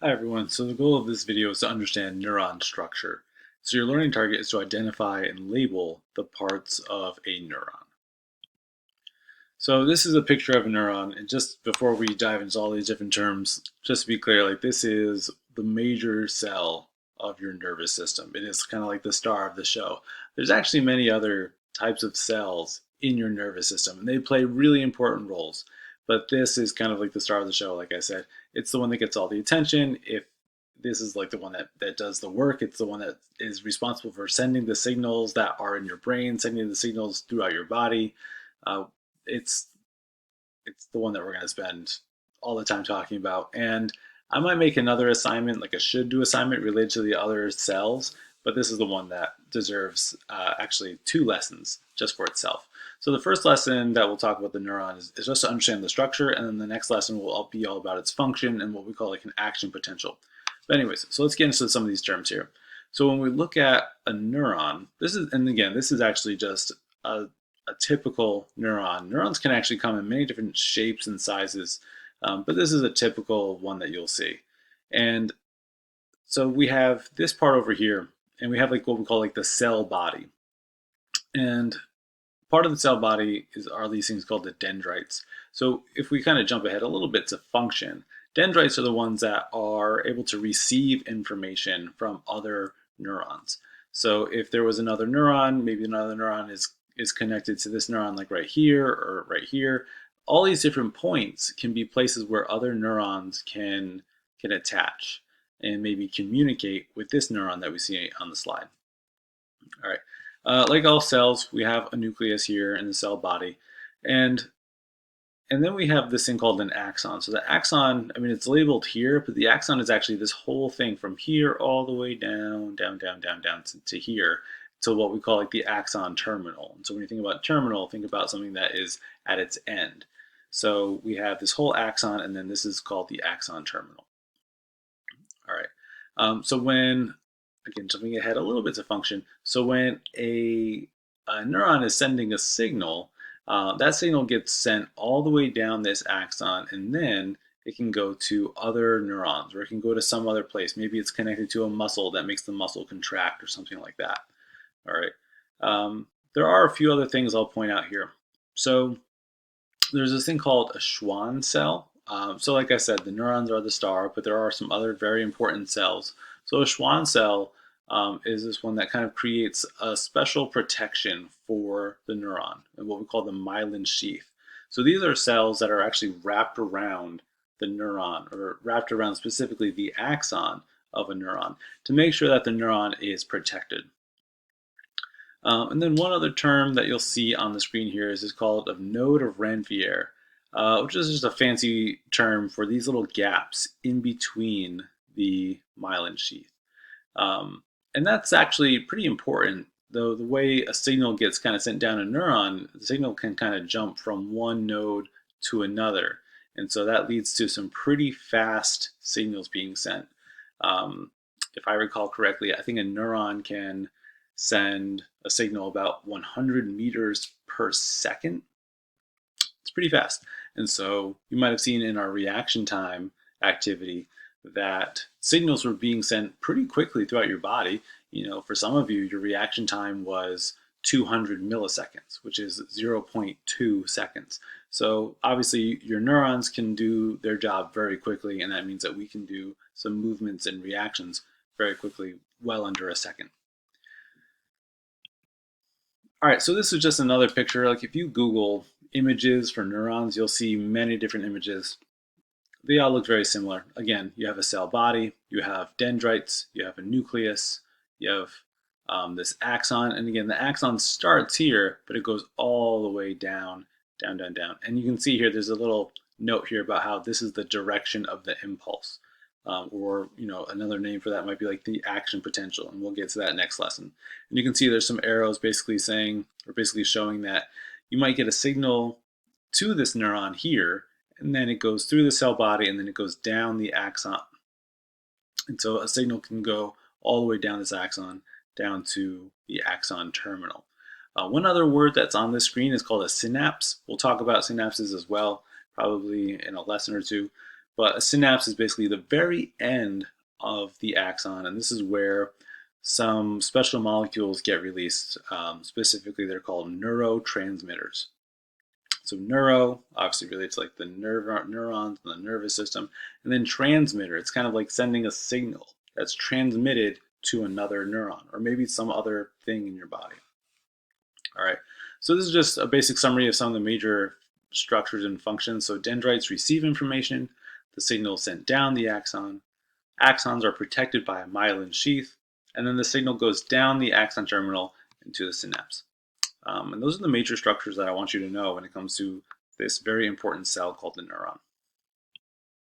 Hi everyone, so the goal of this video is to understand neuron structure. So your learning target is to identify and label the parts of a neuron. So this is a picture of a neuron, and just before we dive into all these different terms, just to be clear, like this is the major cell of your nervous system. It is kind of like the star of the show. There's actually many other types of cells in your nervous system, and they play really important roles. But this is kind of like the star of the show, like I said. It's the one that gets all the attention. If this is like the one that does the work, it's the one that is responsible for sending the signals that are in your brain, sending the signals throughout your body. Uh, it's it's the one that we're going to spend all the time talking about. And I might make another assignment, like a should do assignment related to the other cells, but this is the one that deserves actually two lessons just for itself. So the first lesson that we'll talk about the neuron is just to understand the structure, and then the next lesson will be all about its function and what we call like an action potential. But anyways, so let's get into some of these terms here. So when we look at a neuron, this is actually just a typical neuron. Neurons can actually come in many different shapes and sizes, but this is a typical one that you'll see. And so we have this part over here, and we have like what we call like the cell body. And part of the cell body are these things called the dendrites. So if we kind of jump ahead a little bit to function, dendrites are the ones that are able to receive information from other neurons. So if there was another neuron, maybe another neuron is connected to this neuron like right here or right here. All these different points can be places where other neurons can attach and maybe communicate with this neuron that we see on the slide. All right. Like all cells, we have a nucleus here in the cell body, and and then we have this thing called an axon. So the axon, I mean, it's labeled here, but the axon is actually this whole thing from here all the way down, down to here, to what we call like the axon terminal. And so when you think about terminal, think about something that is at its end. So we have this whole axon, and then this is called the axon terminal. All right. So when, again, jumping ahead a little bit to function, so when a neuron is sending a signal, that signal gets sent all the way down this axon, and then it can go to other neurons, or it can go to some other place. Maybe it's connected to a muscle that makes the muscle contract or something like that. All right. There are a few other things I'll point out here. So there's this thing called a Schwann cell. So like I said, the neurons are the star, but there are some other very important cells. So a Schwann cell is this one that kind of creates a special protection for the neuron and what we call the myelin sheath. So these are cells that are actually wrapped around the neuron, or wrapped around specifically the axon of a neuron, to make sure that the neuron is protected. And then one other term that you'll see on the screen here is called a node of Ranvier, which is just a fancy term for these little gaps in between the myelin sheath. And that's actually pretty important, though the way a signal gets kind of sent down a neuron, the signal can kind of jump from one node to another. And so that leads to some pretty fast signals being sent. If I recall correctly, I think a neuron can send a signal about 100 meters per second. It's pretty fast. And so you might have seen in our reaction time activity that signals were being sent pretty quickly throughout your body. You know, for some of you, your reaction time was 200 milliseconds, which is 0.2 seconds. So obviously your neurons can do their job very quickly, and that means that we can do some movements and reactions very quickly, well under a second. All right, so this is just another picture. Like if you Google images for neurons, you'll see many different images. They all look very similar. Again, you have a cell body, you have dendrites, you have a nucleus, you have this axon. And again, the axon starts here, but it goes all the way down. And you can see here, there's a little note here about how this is the direction of the impulse. Or another name for that might be like the action potential, and we'll get to that next lesson. And you can see there's some arrows basically saying, or basically showing that you might get a signal to this neuron here, and then it goes through the cell body, and then it goes down the axon. And so a signal can go all the way down this axon, down to the axon terminal. One other word that's on this screen is called a synapse. We'll talk about synapses as well, probably in a lesson or two. But a synapse is basically the very end of the axon, and this is where some special molecules get released. Specifically, they're called neurotransmitters. So neuro obviously relates to like the neurons and the nervous system, and then transmitter. It's kind of like sending a signal that's transmitted to another neuron or maybe some other thing in your body. All right. So this is just a basic summary of some of the major structures and functions. So dendrites receive information. The signal is sent down the axon. Axons are protected by a myelin sheath, and then the signal goes down the axon terminal into the synapse. And those are the major structures that I want you to know when it comes to this very important cell called the neuron.